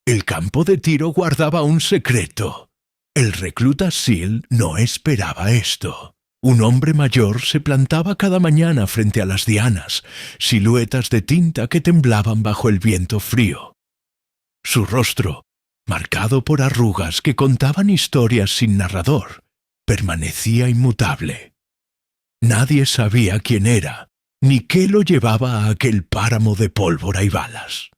El campo de tiro guardaba un secreto. El recluta Seal no esperaba esto. Un hombre mayor se plantaba cada mañana frente a las dianas, siluetas de tinta que temblaban bajo el viento frío. Su rostro, marcado por arrugas que contaban historias sin narrador, permanecía inmutable. Nadie sabía quién era, ni qué lo llevaba a aquel páramo de pólvora y balas.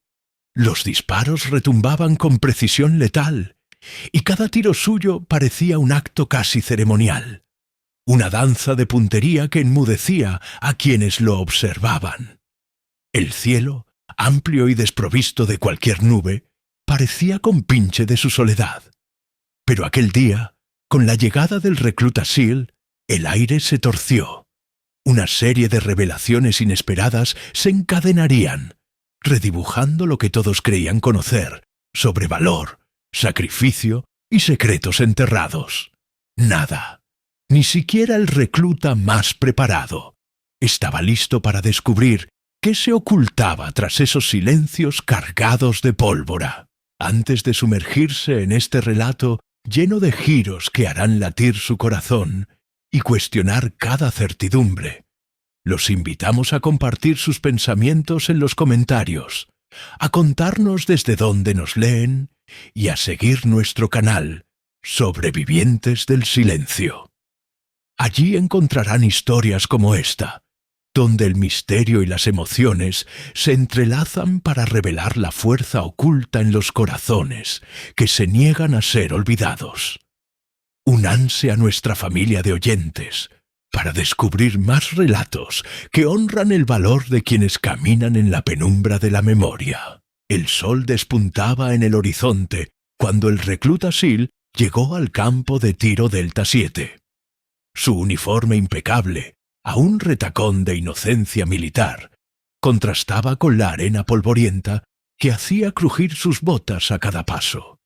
Los disparos retumbaban con precisión letal, y cada tiro suyo parecía un acto casi ceremonial, una danza de puntería que enmudecía a quienes lo observaban. El cielo, amplio y desprovisto de cualquier nube, parecía compinche de su soledad. Pero aquel día, con la llegada del recluta Seal, el aire se torció. Una serie de revelaciones inesperadas se encadenarían, redibujando lo que todos creían conocer sobre valor, sacrificio y secretos enterrados. Nada, ni siquiera el recluta más preparado, estaba listo para descubrir qué se ocultaba tras esos silencios cargados de pólvora. Antes de sumergirse en este relato lleno de giros que harán latir su corazón y cuestionar cada certidumbre, los invitamos a compartir sus pensamientos en los comentarios, a contarnos desde dónde nos leen y a seguir nuestro canal Sobrevivientes del Silencio. Allí encontrarán historias como esta, donde el misterio y las emociones se entrelazan para revelar la fuerza oculta en los corazones que se niegan a ser olvidados. Únanse a nuestra familia de oyentes para descubrir más relatos que honran el valor de quienes caminan en la penumbra de la memoria. El sol despuntaba en el horizonte cuando el recluta Seal llegó al campo de tiro Delta 7. Su uniforme impecable, a un retacón de inocencia militar, contrastaba con la arena polvorienta que hacía crujir sus botas a cada paso.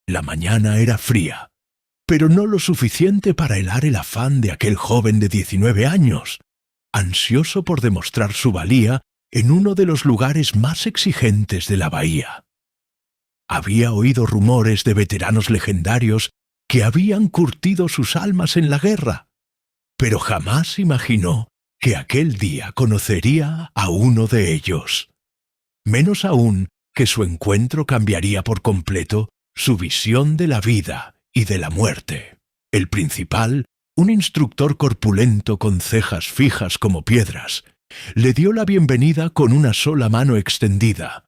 La mañana era fría, pero no lo suficiente para helar el afán de aquel joven de 19 años, ansioso por demostrar su valía en uno de los lugares más exigentes de la bahía. Había oído rumores de veteranos legendarios que habían curtido sus almas en la guerra, pero jamás imaginó que aquel día conocería a uno de ellos. Menos aún que su encuentro cambiaría por completo su visión de la vida y de la muerte. El principal, un instructor corpulento con cejas fijas como piedras, le dio la bienvenida con una sola mano extendida,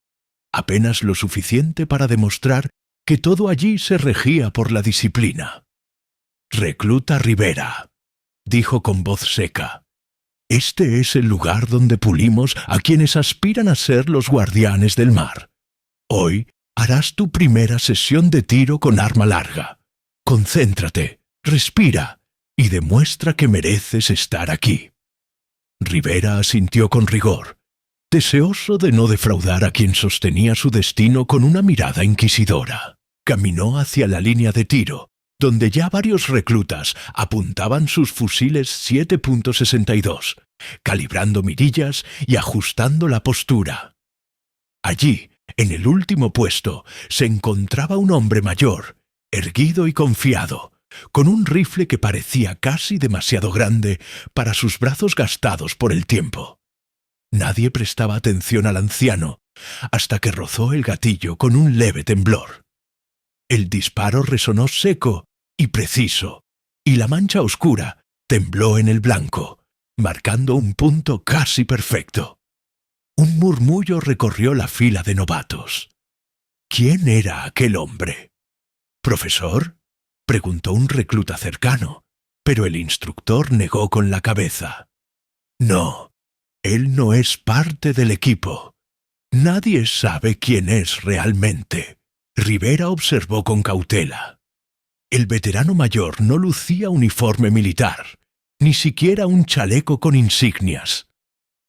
apenas lo suficiente para demostrar que todo allí se regía por la disciplina. «Recluta Rivera», dijo con voz seca, «este es el lugar donde pulimos a quienes aspiran a ser los guardianes del mar. Hoy harás tu primera sesión de tiro con arma larga. Concéntrate, respira y demuestra que mereces estar aquí». Rivera asintió con rigor, deseoso de no defraudar a quien sostenía su destino con una mirada inquisidora. Caminó hacia la línea de tiro, donde ya varios reclutas apuntaban sus fusiles 7.62, calibrando mirillas y ajustando la postura. Allí, en el último puesto, se encontraba un hombre mayor, erguido y confiado, con un rifle que parecía casi demasiado grande para sus brazos gastados por el tiempo. Nadie prestaba atención al anciano, hasta que rozó el gatillo con un leve temblor. El disparo resonó seco y preciso, y la mancha oscura tembló en el blanco, marcando un punto casi perfecto. Un murmullo recorrió la fila de novatos. ¿Quién era aquel hombre? ¿Profesor?, preguntó un recluta cercano, pero el instructor negó con la cabeza. No, él no es parte del equipo. Nadie sabe quién es realmente. Rivera observó con cautela. El veterano mayor no lucía uniforme militar, ni siquiera un chaleco con insignias.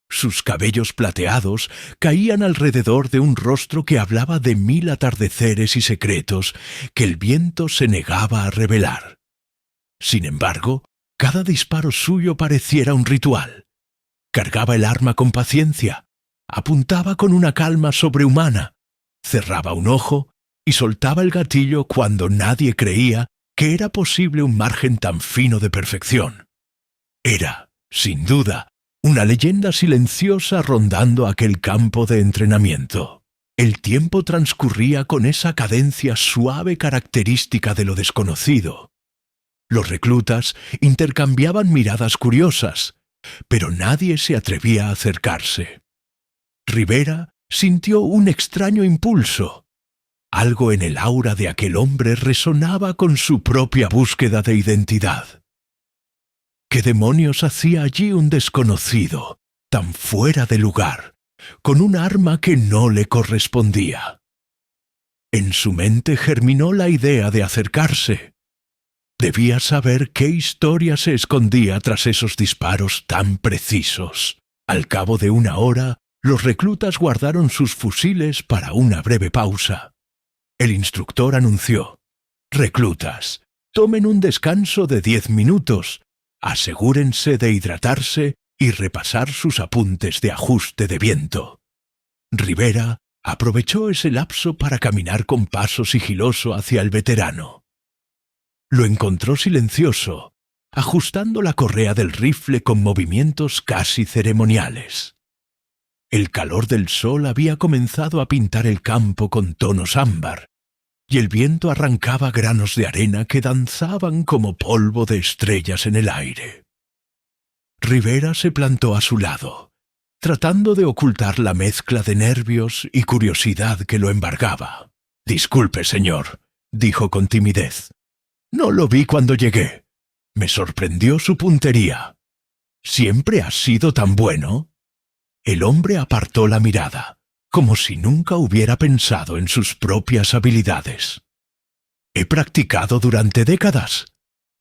Sus cabellos plateados caían alrededor de un rostro que hablaba de 1000 atardeceres y secretos que el viento se negaba a revelar. Sin embargo, cada disparo suyo pareciera un ritual. Cargaba el arma con paciencia, apuntaba con una calma sobrehumana, cerraba un ojo y soltaba el gatillo cuando nadie creía que era posible un margen tan fino de perfección. Era, sin duda, una leyenda silenciosa rondando aquel campo de entrenamiento. El tiempo transcurría con esa cadencia suave característica de lo desconocido. Los reclutas intercambiaban miradas curiosas, pero nadie se atrevía a acercarse. Rivera sintió un extraño impulso. Algo en el aura de aquel hombre resonaba con su propia búsqueda de identidad. ¿Qué demonios hacía allí un desconocido, tan fuera de lugar, con un arma que no le correspondía? En su mente germinó la idea de acercarse. Debía saber qué historia se escondía tras esos disparos tan precisos. Al cabo de una hora, los reclutas guardaron sus fusiles para una breve pausa. El instructor anunció: «Reclutas, tomen un descanso de 10 minutos. Asegúrense de hidratarse y repasar sus apuntes de ajuste de viento». Rivera aprovechó ese lapso para caminar con paso sigiloso hacia el veterano. Lo encontró silencioso, ajustando la correa del rifle con movimientos casi ceremoniales. El calor del sol había comenzado a pintar el campo con tonos ámbar, y el viento arrancaba granos de arena que danzaban como polvo de estrellas en el aire. Rivera se plantó a su lado, tratando de ocultar la mezcla de nervios y curiosidad que lo embargaba. «Disculpe, señor», dijo con timidez. «No lo vi cuando llegué. Me sorprendió su puntería. ¿Siempre ha sido tan bueno?» El hombre apartó la mirada, como si nunca hubiera pensado en sus propias habilidades. «He practicado durante décadas»,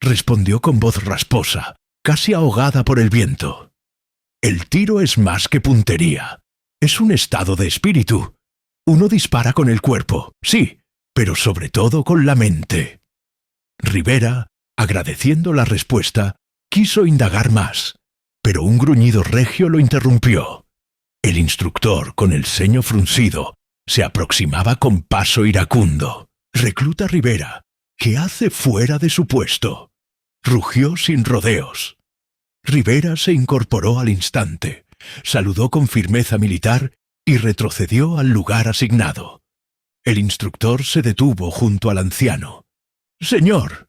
respondió con voz rasposa, casi ahogada por el viento. «El tiro es más que puntería. Es un estado de espíritu. Uno dispara con el cuerpo, sí, pero sobre todo con la mente». Rivera, agradeciendo la respuesta, quiso indagar más, pero un gruñido regio lo interrumpió. El instructor, con el ceño fruncido, se aproximaba con paso iracundo. «Recluta Rivera, ¿qué hace fuera de su puesto?», rugió sin rodeos. Rivera se incorporó al instante, saludó con firmeza militar y retrocedió al lugar asignado. El instructor se detuvo junto al anciano. «Señor»,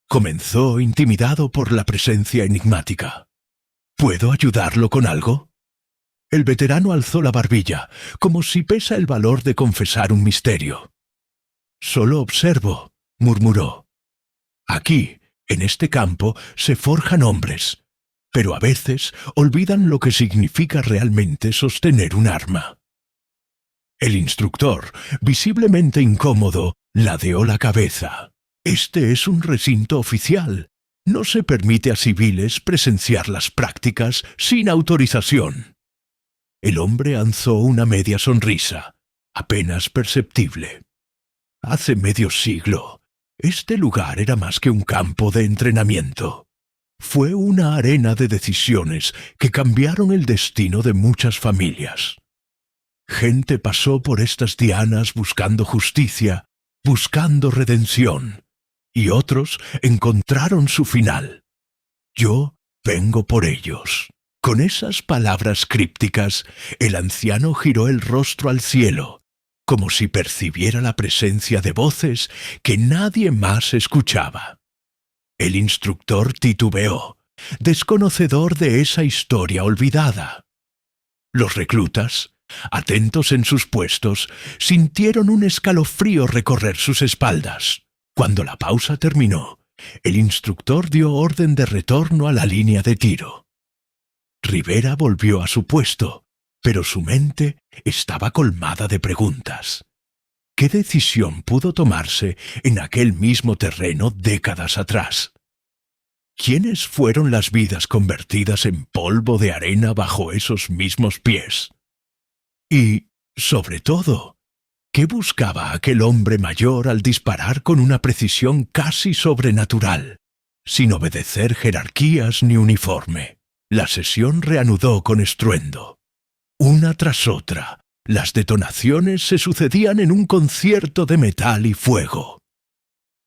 comenzó, intimidado por la presencia enigmática. «¿Puedo ayudarlo con algo?». El veterano alzó la barbilla, como si pesa el valor de confesar un misterio. «Solo observo», murmuró. «Aquí, en este campo, se forjan hombres, pero a veces olvidan lo que significa realmente sostener un arma». El instructor, visiblemente incómodo, ladeó la cabeza. «Este es un recinto oficial. No se permite a civiles presenciar las prácticas sin autorización». El hombre alzó una media sonrisa, apenas perceptible. «Hace medio siglo, este lugar era más que un campo de entrenamiento. Fue una arena de decisiones que cambiaron el destino de muchas familias. Gente pasó por estas dianas buscando justicia, buscando redención, y otros encontraron su final. Yo vengo por ellos». Con esas palabras crípticas, el anciano giró el rostro al cielo, como si percibiera la presencia de voces que nadie más escuchaba. El instructor titubeó, desconocedor de esa historia olvidada. Los reclutas, atentos en sus puestos, sintieron un escalofrío recorrer sus espaldas. Cuando la pausa terminó, el instructor dio orden de retorno a la línea de tiro. Rivera volvió a su puesto, pero su mente estaba colmada de preguntas. ¿Qué decisión pudo tomarse en aquel mismo terreno décadas atrás? ¿Quiénes fueron las vidas convertidas en polvo de arena bajo esos mismos pies? Y, sobre todo, ¿qué buscaba aquel hombre mayor al disparar con una precisión casi sobrenatural, sin obedecer jerarquías ni uniforme? La sesión reanudó con estruendo. Una tras otra, Las detonaciones se sucedían en un concierto de metal y fuego.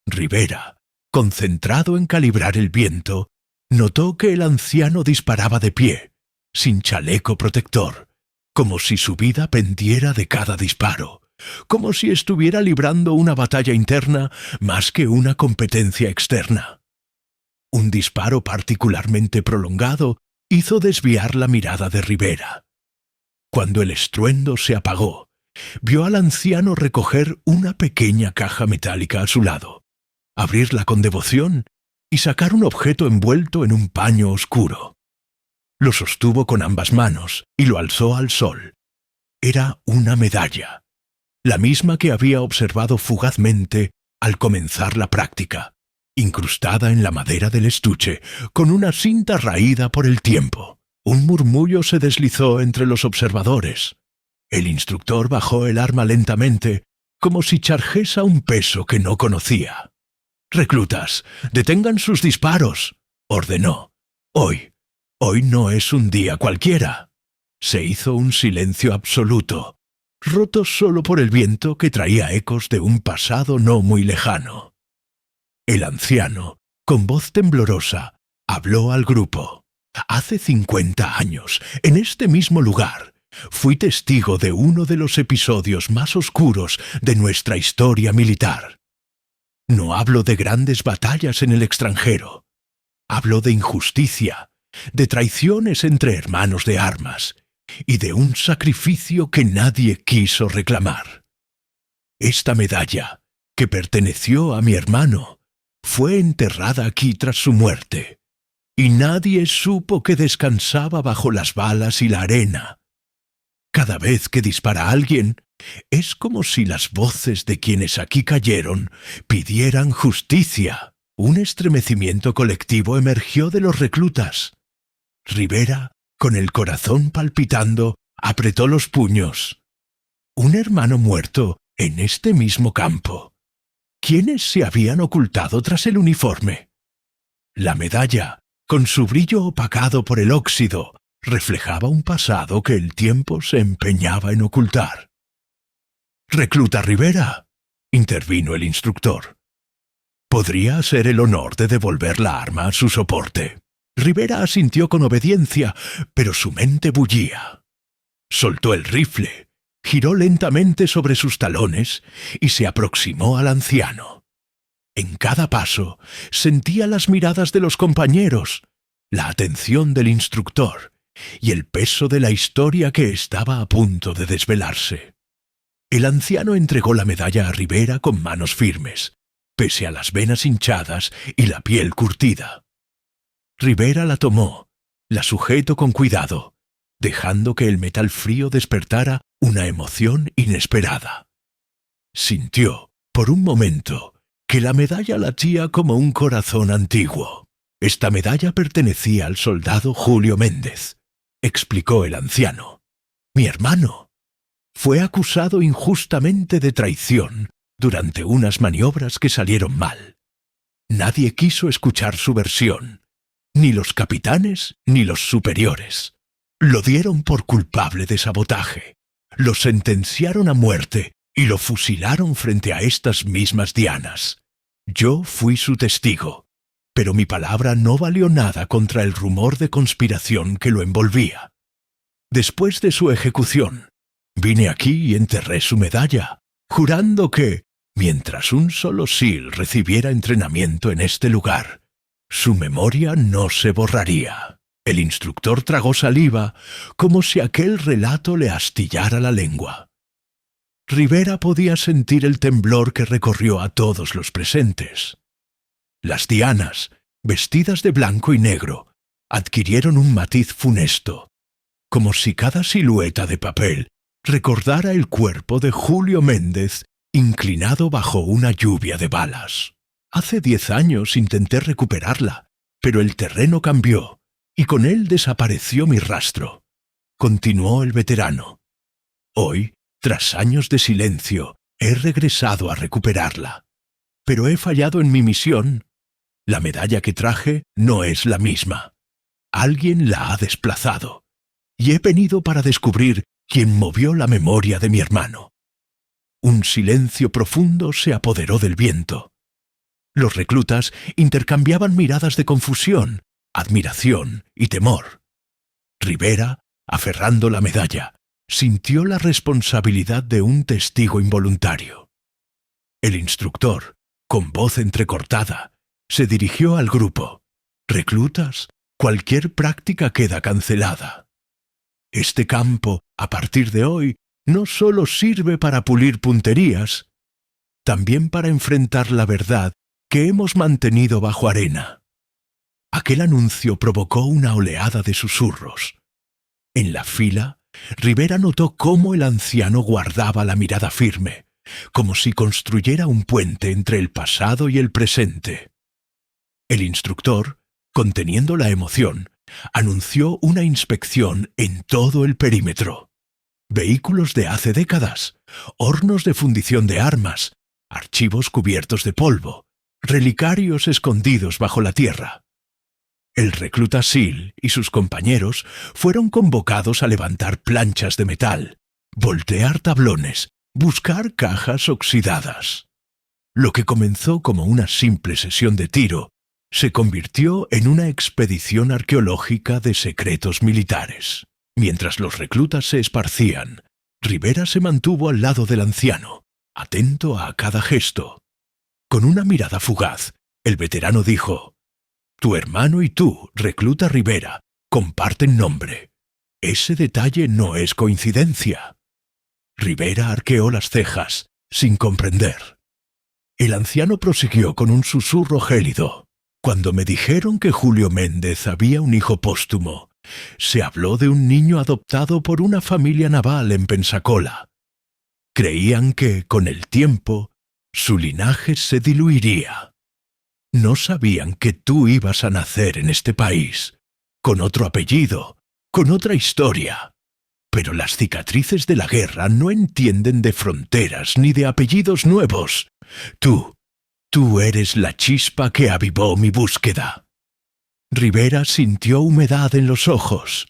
Rivera, concentrado en calibrar el viento, notó que el anciano disparaba de pie, sin chaleco protector, como si su vida pendiera de cada disparo, como si estuviera librando una batalla interna más que una competencia externa. Un disparo particularmente prolongado hizo desviar la mirada de Rivera. Cuando el estruendo se apagó, vio al anciano recoger una pequeña caja metálica a su lado, abrirla con devoción y sacar un objeto envuelto en un paño oscuro. Lo sostuvo con ambas manos y lo alzó al sol. Era una medalla, la misma que había observado fugazmente al comenzar la práctica, incrustada en la madera del estuche, con una cinta raída por el tiempo. Un murmullo se deslizó entre los observadores. El instructor bajó el arma lentamente, como si charjesa un peso que no conocía. «Reclutas, detengan sus disparos», ordenó. Hoy no es un día cualquiera». Se hizo un silencio absoluto, roto solo por el viento que traía ecos de un pasado no muy lejano. El anciano, con voz temblorosa, habló al grupo. «Hace 50 años, en este mismo lugar, fui testigo de uno de los episodios más oscuros de nuestra historia militar. No hablo de grandes batallas en el extranjero. Hablo de injusticia, de traiciones entre hermanos de armas y de un sacrificio que nadie quiso reclamar. Esta medalla, que perteneció a mi hermano, fue enterrada aquí tras su muerte, y nadie supo que descansaba bajo las balas y la arena. Cada vez que dispara alguien, es como si las voces de quienes aquí cayeron pidieran justicia». Un estremecimiento colectivo emergió de los reclutas. Rivera, con el corazón palpitando, apretó los puños. Un hermano muerto en este mismo campo. ¿Quiénes se habían ocultado tras el uniforme? La medalla, con su brillo opacado por el óxido, reflejaba un pasado que el tiempo se empeñaba en ocultar. «Recluta Rivera», intervino el instructor. «¿Podría hacer el honor de devolver la arma a su soporte?» Rivera asintió con obediencia, pero su mente bullía. Soltó el rifle, giró lentamente sobre sus talones y se aproximó al anciano. En cada paso sentía las miradas de los compañeros, la atención del instructor y el peso de la historia que estaba a punto de desvelarse. El anciano entregó la medalla a Rivera con manos firmes, pese a las venas hinchadas y la piel curtida. Rivera la tomó, la sujetó con cuidado, dejando que el metal frío despertara una emoción inesperada. Sintió, por un momento, que la medalla latía como un corazón antiguo. «Esta medalla pertenecía al soldado Julio Méndez», explicó el anciano. «Mi hermano fue acusado injustamente de traición durante unas maniobras que salieron mal. Nadie quiso escuchar su versión, ni los capitanes ni los superiores. Lo dieron por culpable de sabotaje, lo sentenciaron a muerte y lo fusilaron frente a estas mismas dianas. Yo fui su testigo, pero mi palabra no valió nada contra el rumor de conspiración que lo envolvía. Después de su ejecución, vine aquí y enterré su medalla, jurando que, mientras un solo SEAL recibiera entrenamiento en este lugar, su memoria no se borraría». El instructor tragó saliva, como si aquel relato le astillara la lengua. Rivera podía sentir el temblor que recorrió a todos los presentes. Las dianas, vestidas de blanco y negro, adquirieron un matiz funesto, como si cada silueta de papel recordara el cuerpo de Julio Méndez inclinado bajo una lluvia de balas. «Hace 10 años intenté recuperarla, pero el terreno cambió, y con él desapareció mi rastro», continuó el veterano. «Hoy, tras años de silencio, he regresado a recuperarla, pero he fallado en mi misión. La medalla que traje no es la misma. Alguien la ha desplazado, y he venido para descubrir quien movió la memoria de mi hermano. Un silencio profundo se apoderó del viento. Los reclutas intercambiaban miradas de confusión, admiración y temor. Rivera, aferrando la medalla, sintió la responsabilidad de un testigo involuntario. El instructor, con voz entrecortada, se dirigió al grupo. «Reclutas, cualquier práctica queda cancelada. Este campo, a partir de hoy, no solo sirve para pulir punterías, también para enfrentar la verdad que hemos mantenido bajo arena». Aquel anuncio provocó una oleada de susurros. En la fila, Rivera notó cómo el anciano guardaba la mirada firme, como si construyera un puente entre el pasado y el presente. El instructor, conteniendo la emoción, anunció una inspección en todo el perímetro. Vehículos de hace décadas, hornos de fundición de armas, archivos cubiertos de polvo, relicarios escondidos bajo la tierra. El recluta Seal y sus compañeros fueron convocados a levantar planchas de metal, voltear tablones, buscar cajas oxidadas. Lo que comenzó como una simple sesión de tiro se convirtió en una expedición arqueológica de secretos militares. Mientras los reclutas se esparcían, Rivera se mantuvo al lado del anciano, atento a cada gesto. Con una mirada fugaz, el veterano dijo: «Tu hermano y tú, recluta Rivera, comparten nombre. Ese detalle no es coincidencia». Rivera arqueó las cejas, sin comprender. El anciano prosiguió con un susurro gélido. «Cuando me dijeron que Julio Méndez había un hijo póstumo, se habló de un niño adoptado por una familia naval en Pensacola. Creían que, con el tiempo, su linaje se diluiría. No sabían que tú ibas a nacer en este país, con otro apellido, con otra historia. Pero las cicatrices de la guerra no entienden de fronteras ni de apellidos nuevos. Tú eres la chispa que avivó mi búsqueda». Rivera sintió humedad en los ojos.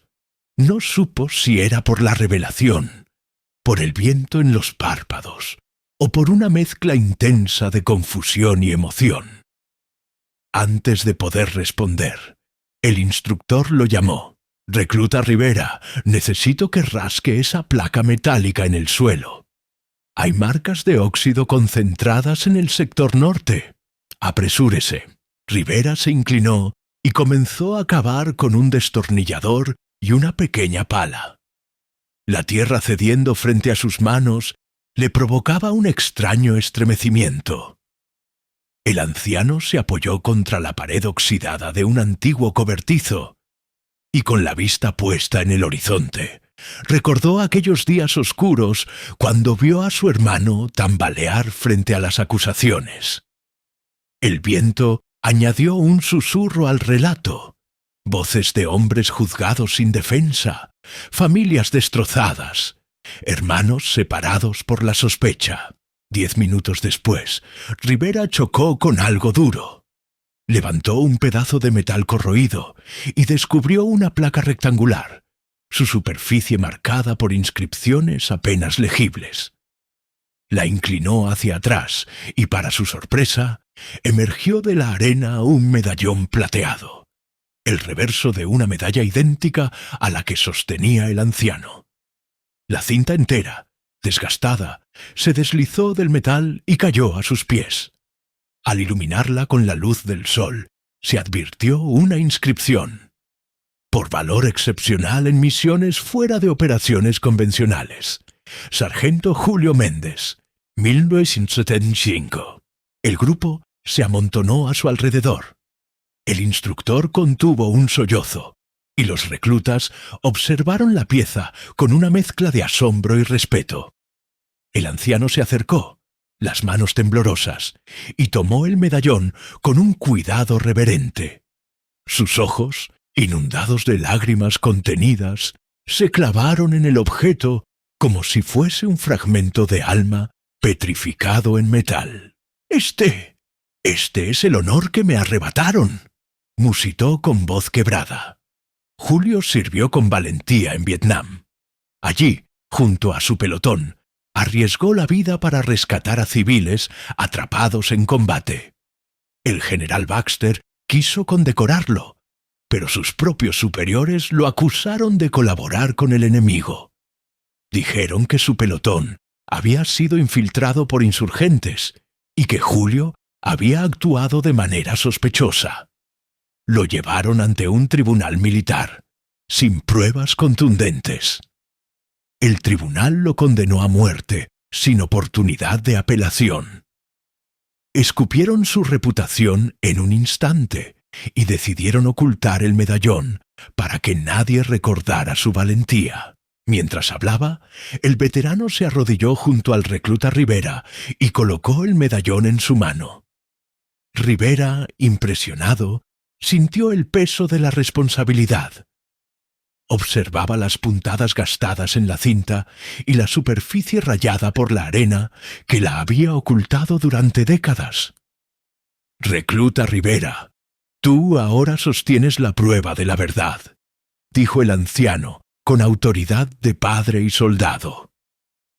No supo si era por la revelación, por el viento en los párpados, o por una mezcla intensa de confusión y emoción. Antes de poder responder, el instructor lo llamó. «Recluta Rivera, necesito que rasque esa placa metálica en el suelo. Hay marcas de óxido concentradas en el sector norte. Apresúrese». Rivera se inclinó y comenzó a cavar con un destornillador y una pequeña pala. La tierra cediendo frente a sus manos le provocaba un extraño estremecimiento. El anciano se apoyó contra la pared oxidada de un antiguo cobertizo y, con la vista puesta en el horizonte, recordó aquellos días oscuros cuando vio a su hermano tambalear frente a las acusaciones. El viento añadió un susurro al relato. Voces de hombres juzgados sin defensa, familias destrozadas, hermanos separados por la sospecha. 10 minutos después, Rivera chocó con algo duro. Levantó un pedazo de metal corroído y descubrió una placa rectangular, su superficie marcada por inscripciones apenas legibles. La inclinó hacia atrás y, para su sorpresa, emergió de la arena un medallón plateado, el reverso de una medalla idéntica a la que sostenía el anciano. La cinta entera, desgastada, se deslizó del metal y cayó a sus pies. Al iluminarla con la luz del sol, se advirtió una inscripción: «Por valor excepcional en misiones fuera de operaciones convencionales. Sargento Julio Méndez, 1975». El grupo se amontonó a su alrededor. El instructor contuvo un sollozo, y los reclutas observaron la pieza con una mezcla de asombro y respeto. El anciano se acercó, las manos temblorosas, y tomó el medallón con un cuidado reverente. Sus ojos, inundados de lágrimas contenidas, se clavaron en el objeto como si fuese un fragmento de alma petrificado en metal. Este es el honor que me arrebataron», musitó con voz quebrada. Julio sirvió con valentía en Vietnam. Allí junto a su pelotón, arriesgó la vida para rescatar a civiles atrapados en combate. El general Baxter quiso condecorarlo, pero sus propios superiores lo acusaron de colaborar con el enemigo. Dijeron que su pelotón había sido infiltrado por insurgentes y que Julio había actuado de manera sospechosa. Lo llevaron ante un tribunal militar, sin pruebas contundentes. El tribunal lo condenó a muerte, sin oportunidad de apelación. Escupieron su reputación en un instante y decidieron ocultar el medallón para que nadie recordara su valentía. Mientras hablaba, el veterano se arrodilló junto al recluta Rivera y colocó el medallón en su mano. Rivera, impresionado, sintió el peso de la responsabilidad. Observaba las puntadas gastadas en la cinta y la superficie rayada por la arena que la había ocultado durante décadas. «Recluta Rivera, tú ahora sostienes la prueba de la verdad», dijo el anciano, con autoridad de padre y soldado.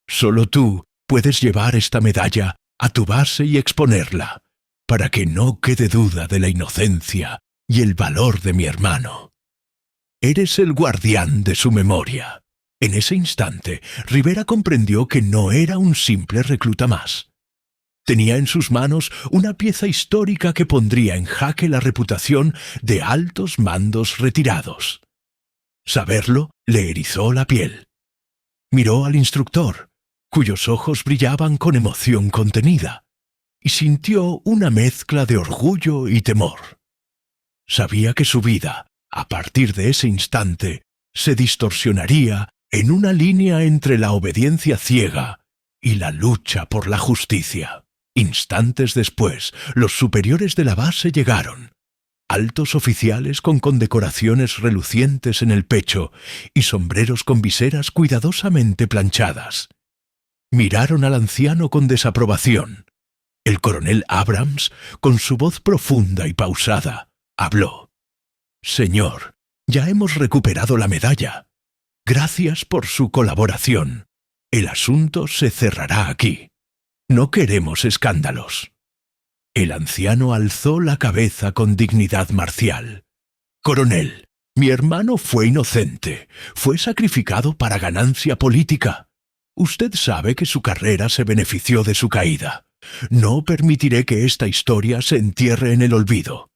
«Solo tú puedes llevar esta medalla a tu base y exponerla, para que no quede duda de la inocencia y el valor de mi hermano. Eres el guardián de su memoria». En ese instante, Rivera comprendió que no era un simple recluta más. Tenía en sus manos una pieza histórica que pondría en jaque la reputación de altos mandos retirados. Saberlo le erizó la piel. Miró al instructor, cuyos ojos brillaban con emoción contenida, y sintió una mezcla de orgullo y temor. Sabía que su vida, a partir de ese instante, se distorsionaría en una línea entre la obediencia ciega y la lucha por la justicia. Instantes después, los superiores de la base llegaron, altos oficiales con condecoraciones relucientes en el pecho y sombreros con viseras cuidadosamente planchadas. Miraron al anciano con desaprobación. El coronel Abrams, con su voz profunda y pausada, habló. «Señor, ya hemos recuperado la medalla. Gracias por su colaboración. El asunto se cerrará aquí. No queremos escándalos». El anciano alzó la cabeza con dignidad marcial. «Coronel, mi hermano fue inocente. Fue sacrificado para ganancia política. Usted sabe que su carrera se benefició de su caída. No permitiré que esta historia se entierre en el olvido».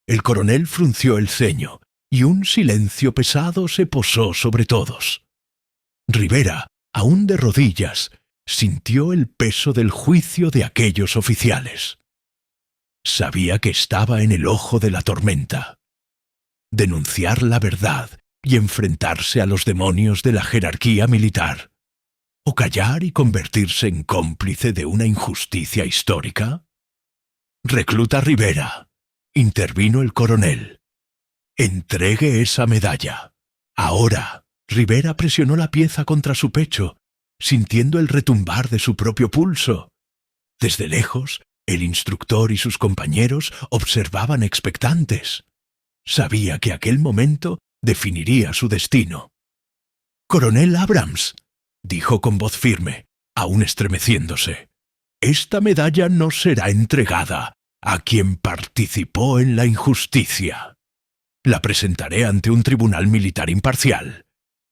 El coronel frunció el ceño y un silencio pesado se posó sobre todos. Rivera, aún de rodillas, sintió el peso del juicio de aquellos oficiales. Sabía que estaba en el ojo de la tormenta. Denunciar la verdad y enfrentarse a los demonios de la jerarquía militar, o callar y convertirse en cómplice de una injusticia histórica. «Recluta Rivera», intervino el coronel, «entregue esa medalla. Ahora». Rivera presionó la pieza contra su pecho, sintiendo el retumbar de su propio pulso. Desde lejos, el instructor y sus compañeros observaban expectantes. Sabía que aquel momento definiría su destino. «Coronel Abrams», dijo con voz firme, aún estremeciéndose, «esta medalla no será entregada a quien participó en la injusticia. La presentaré ante un tribunal militar imparcial.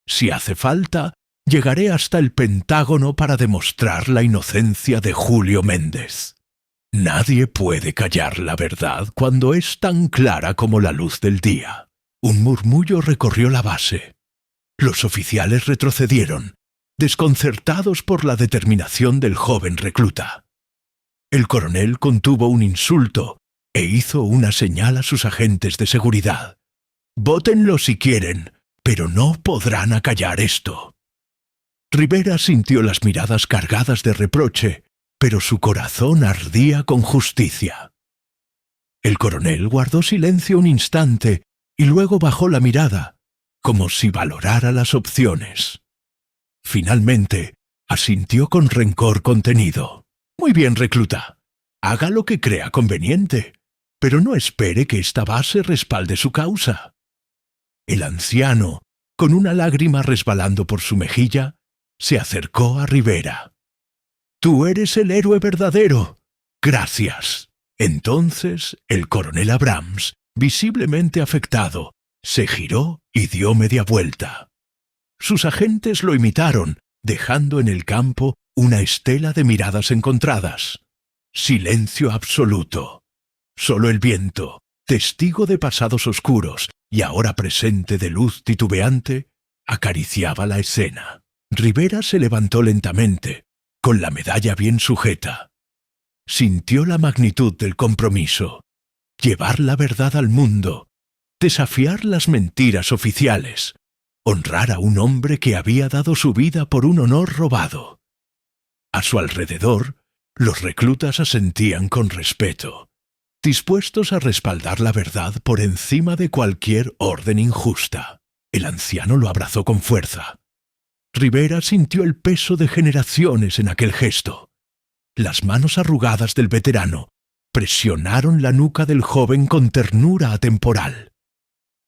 Si hace falta, llegaré hasta el Pentágono para demostrar la inocencia de Julio Méndez. Nadie puede callar la verdad cuando es tan clara como la luz del día». Un murmullo recorrió la base. Los oficiales retrocedieron, desconcertados por la determinación del joven recluta. El coronel contuvo un insulto e hizo una señal a sus agentes de seguridad. «Vótenlo si quieren, pero no podrán acallar esto». Rivera sintió las miradas cargadas de reproche, pero su corazón ardía con justicia. El coronel guardó silencio un instante y luego bajó la mirada, como si valorara las opciones. Finalmente, asintió con rencor contenido. «Muy bien, recluta. Haga lo que crea conveniente, pero no espere que esta base respalde su causa». El anciano, con una lágrima resbalando por su mejilla, se acercó a Rivera. «Tú eres el héroe verdadero. Gracias». Entonces el coronel Abrams, visiblemente afectado, se giró y dio media vuelta. Sus agentes lo imitaron, dejando en el campo una estela de miradas encontradas. Silencio absoluto. Solo el viento, testigo de pasados oscuros y ahora presente de luz titubeante, acariciaba la escena. Rivera se levantó lentamente, con la medalla bien sujeta. Sintió la magnitud del compromiso. Llevar la verdad al mundo, desafiar las mentiras oficiales, honrar a un hombre que había dado su vida por un honor robado. A su alrededor, los reclutas asentían con respeto, dispuestos a respaldar la verdad por encima de cualquier orden injusta. El anciano lo abrazó con fuerza. Rivera sintió el peso de generaciones en aquel gesto. Las manos arrugadas del veterano presionaron la nuca del joven con ternura atemporal.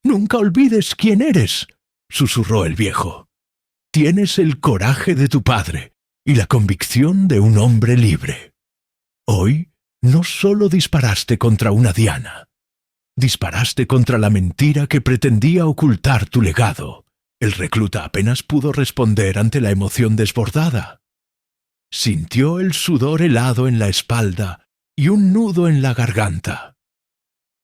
«Nunca olvides quién eres», susurró el viejo. «Tienes el coraje de tu padre y la convicción de un hombre libre. Hoy no solo disparaste contra una diana, disparaste contra la mentira que pretendía ocultar tu legado». El recluta apenas pudo responder ante la emoción desbordada. Sintió el sudor helado en la espalda y un nudo en la garganta.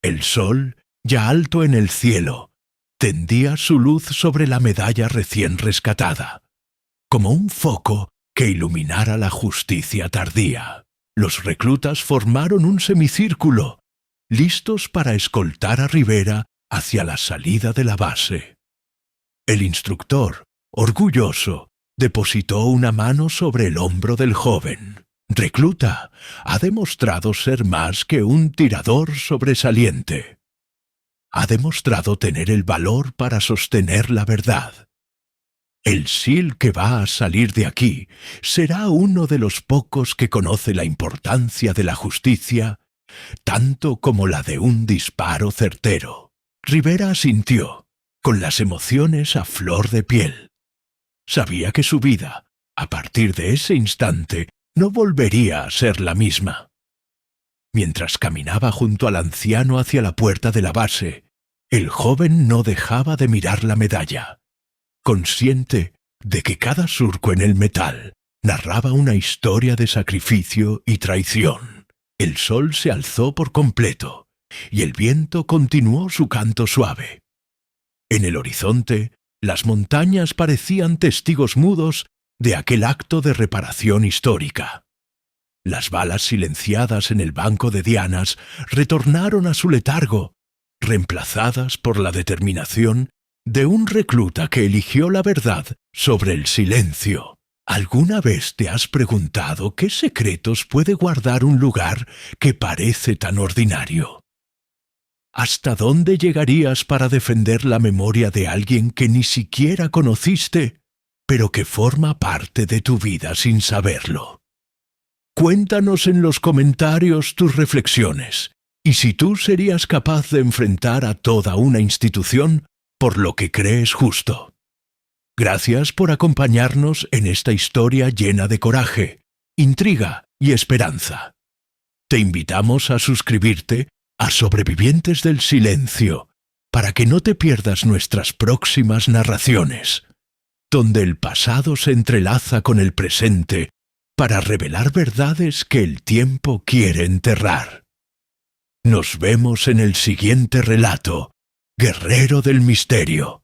El sol, ya alto en el cielo, tendía su luz sobre la medalla recién rescatada, como un foco que iluminara la justicia tardía. Los reclutas formaron un semicírculo, listos para escoltar a Rivera hacia la salida de la base. El instructor, orgulloso, depositó una mano sobre el hombro del joven. «Recluta, ha demostrado ser más que un tirador sobresaliente. Ha demostrado tener el valor para sostener la verdad. El SEAL que va a salir de aquí será uno de los pocos que conoce la importancia de la justicia, tanto como la de un disparo certero». Rivera asintió, con las emociones a flor de piel. Sabía que su vida, a partir de ese instante, no volvería a ser la misma. Mientras caminaba junto al anciano hacia la puerta de la base, el joven no dejaba de mirar la medalla, consciente de que cada surco en el metal narraba una historia de sacrificio y traición. El sol se alzó por completo, y el viento continuó su canto suave. En el horizonte, las montañas parecían testigos mudos de aquel acto de reparación histórica. Las balas silenciadas en el banco de dianas retornaron a su letargo, reemplazadas por la determinación de un recluta que eligió la verdad sobre el silencio. ¿Alguna vez te has preguntado qué secretos puede guardar un lugar que parece tan ordinario? ¿Hasta dónde llegarías para defender la memoria de alguien que ni siquiera conociste, pero que forma parte de tu vida sin saberlo? Cuéntanos en los comentarios tus reflexiones, y si tú serías capaz de enfrentar a toda una institución por lo que crees justo. Gracias por acompañarnos en esta historia llena de coraje, intriga y esperanza. Te invitamos a suscribirte a Sobrevivientes del Silencio, para que no te pierdas nuestras próximas narraciones, donde el pasado se entrelaza con el presente para revelar verdades que el tiempo quiere enterrar. Nos vemos en el siguiente relato, Guerrero del Misterio.